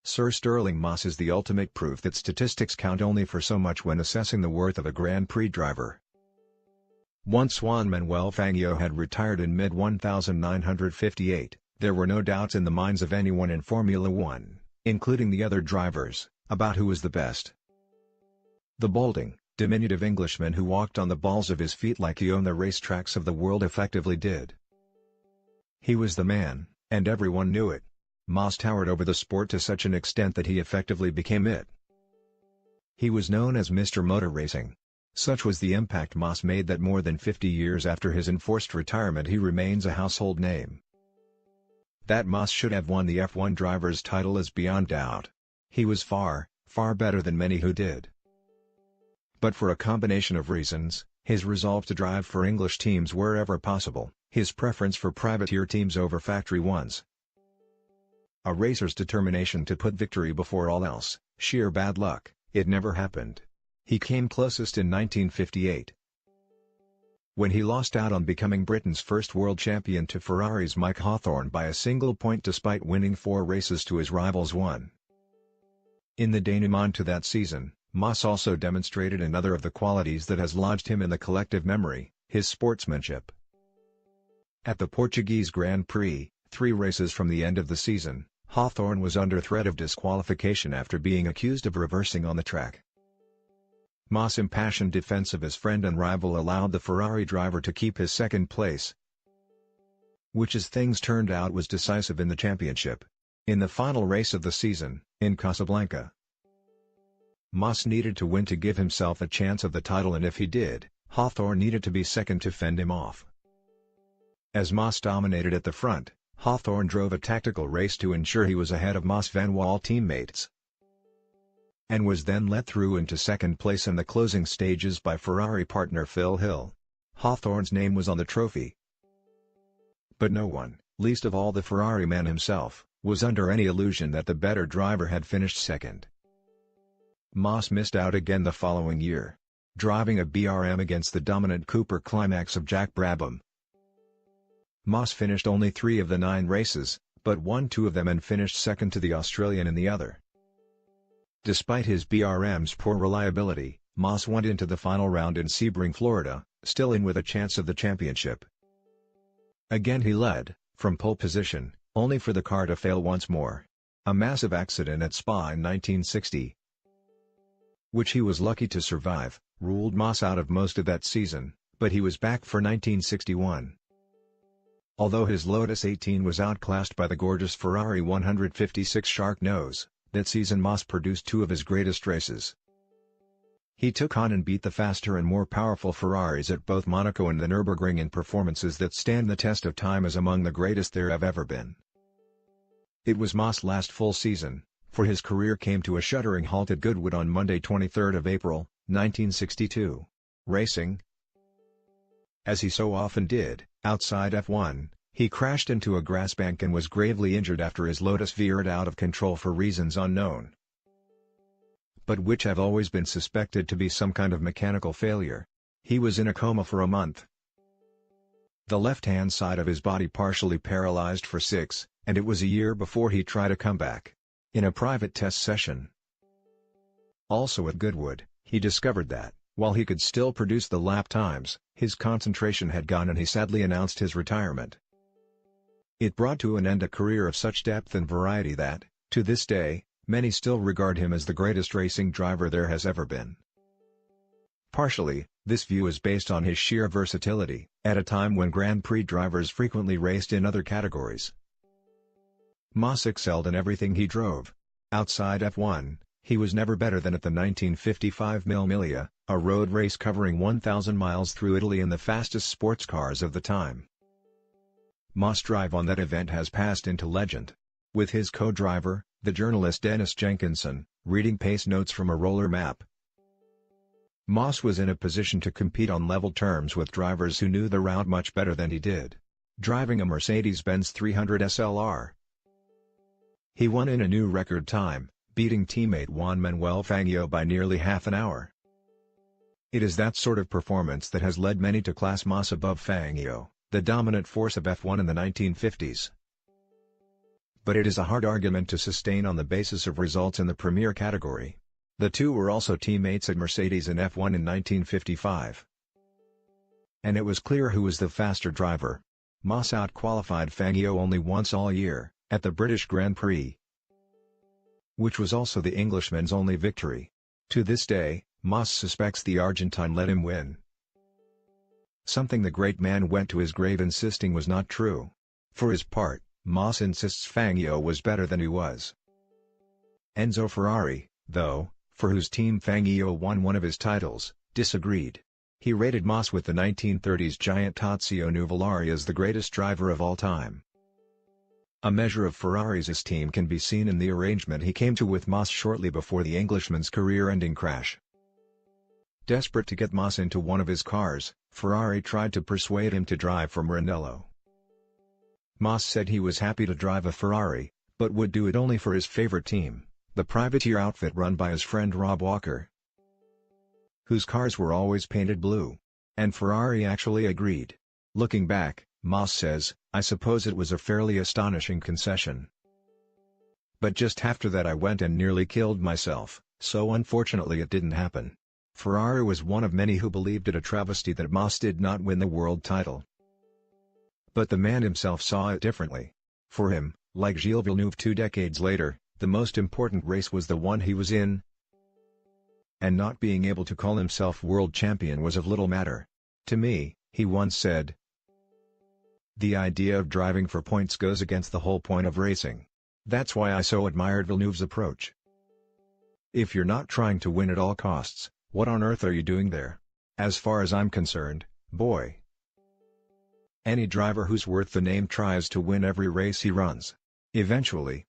Sir Stirling Moss is the ultimate proof that statistics count only for so much when assessing the worth of a Grand Prix driver. Once Juan Manuel Fangio had retired in mid-1958, there were no doubts in the minds of anyone in Formula One, including the other drivers, about who was the best. The balding, diminutive Englishman who walked on the balls of his feet like he owned the racetracks of the world effectively did. He was the man, and everyone knew it. Moss towered over the sport to such an extent that he effectively became it. He was known as Mr. Motor Racing. Such was the impact Moss made that more than 50 years after his enforced retirement he remains a household name. That Moss should have won the F1 driver's title is beyond doubt. He was far, far better than many who did. But for a combination of reasons, his resolve to drive for English teams wherever possible, his preference for privateer teams over factory ones, a racer's determination to put victory before all else, sheer bad luck, it never happened. He came closest in 1958. When he lost out on becoming Britain's first world champion to Ferrari's Mike Hawthorn by a single point despite winning 4 races to his rival's 1. In the denouement to that season, Moss also demonstrated another of the qualities that has lodged him in the collective memory, his sportsmanship. At the Portuguese Grand Prix, 3 races from the end of the season, Hawthorn was under threat of disqualification after being accused of reversing on the track. Moss' impassioned defense of his friend and rival allowed the Ferrari driver to keep his second place, which as things turned out was decisive in the championship. In the final race of the season, in Casablanca, Moss needed to win to give himself a chance of the title, and if he did, Hawthorn needed to be second to fend him off. As Moss dominated at the front, Hawthorn drove a tactical race to ensure he was ahead of Moss' Van Wall teammates, and was then let through into second place in the closing stages by Ferrari partner Phil Hill. Hawthorn's name was on the trophy. But no one, least of all the Ferrari man himself, was under any illusion that the better driver had finished second. Moss missed out again the following year, driving a BRM against the dominant Cooper Climax of Jack Brabham. Moss finished only 3 of the 9 races, but won 2 of them and finished second to the Australian in the other. Despite his BRM's poor reliability, Moss went into the final round in Sebring, Florida, still in with a chance of the championship. Again he led, from pole position, only for the car to fail once more. A massive accident at Spa in 1960, which he was lucky to survive, ruled Moss out of most of that season, but he was back for 1961. Although his Lotus 18 was outclassed by the gorgeous Ferrari 156 Shark Nose, that season Moss produced 2 of his greatest races. He took on and beat the faster and more powerful Ferraris at both Monaco and the Nürburgring in performances that stand the test of time as among the greatest there have ever been. It was Moss' last full season, for his career came to a shuddering halt at Goodwood on Monday 23 April, 1962. Racing, as he so often did, outside F1, he crashed into a grass bank and was gravely injured after his Lotus veered out of control for reasons unknown, but which have always been suspected to be some kind of mechanical failure. He was in a coma for a month, the left-hand side of his body partially paralyzed for 6, and it was a year before he tried a comeback. In a private test session, also at Goodwood, he discovered that, while he could still produce the lap times, his concentration had gone and he sadly announced his retirement. It brought to an end a career of such depth and variety that, to this day, many still regard him as the greatest racing driver there has ever been. Partially, this view is based on his sheer versatility, at a time when Grand Prix drivers frequently raced in other categories. Moss excelled in everything he drove. Outside F1, he was never better than at the 1955 Mille Miglia, a road race covering 1,000 miles through Italy in the fastest sports cars of the time. Moss' drive on that event has passed into legend, with his co-driver, the journalist Dennis Jenkinson, reading pace notes from a roller map. Moss was in a position to compete on level terms with drivers who knew the route much better than he did. Driving a Mercedes-Benz 300 SLR, he won in a new record time, beating teammate Juan Manuel Fangio by nearly half an hour. It is that sort of performance that has led many to class Moss above Fangio, the dominant force of F1 in the 1950s. but it is a hard argument to sustain on the basis of results in the Premier category. The two were also teammates at Mercedes in F1 in 1955. And it was clear who was the faster driver. Moss out-qualified Fangio only once all year, at the British Grand Prix, which was also the Englishman's only victory. To this day, Moss suspects the Argentine let him win. Something the great man went to his grave insisting was not true. For his part, Moss insists Fangio was better than he was. Enzo Ferrari, though, for whose team Fangio won one of his titles, disagreed. He rated Moss with the 1930s giant Tazio Nuvolari as the greatest driver of all time. A measure of Ferrari's esteem can be seen in the arrangement he came to with Moss shortly before the Englishman's career-ending crash. Desperate to get Moss into one of his cars, Ferrari tried to persuade him to drive for Maranello. Moss said he was happy to drive a Ferrari, but would do it only for his favorite team, the privateer outfit run by his friend Rob Walker, whose cars were always painted blue. And Ferrari actually agreed. Looking back, Moss says, "I suppose it was a fairly astonishing concession. But just after that I went and nearly killed myself, so unfortunately it didn't happen." Ferrari was one of many who believed it a travesty that Moss did not win the world title. But the man himself saw it differently. For him, like Gilles Villeneuve 2 decades later, the most important race was the one he was in, and not being able to call himself world champion was of little matter. "To me," he once said, "the idea of driving for points goes against the whole point of racing. That's why I so admired Villeneuve's approach. If you're not trying to win at all costs, what on earth are you doing there? As far as I'm concerned, boy, any driver who's worth the name tries to win every race he runs. Eventually,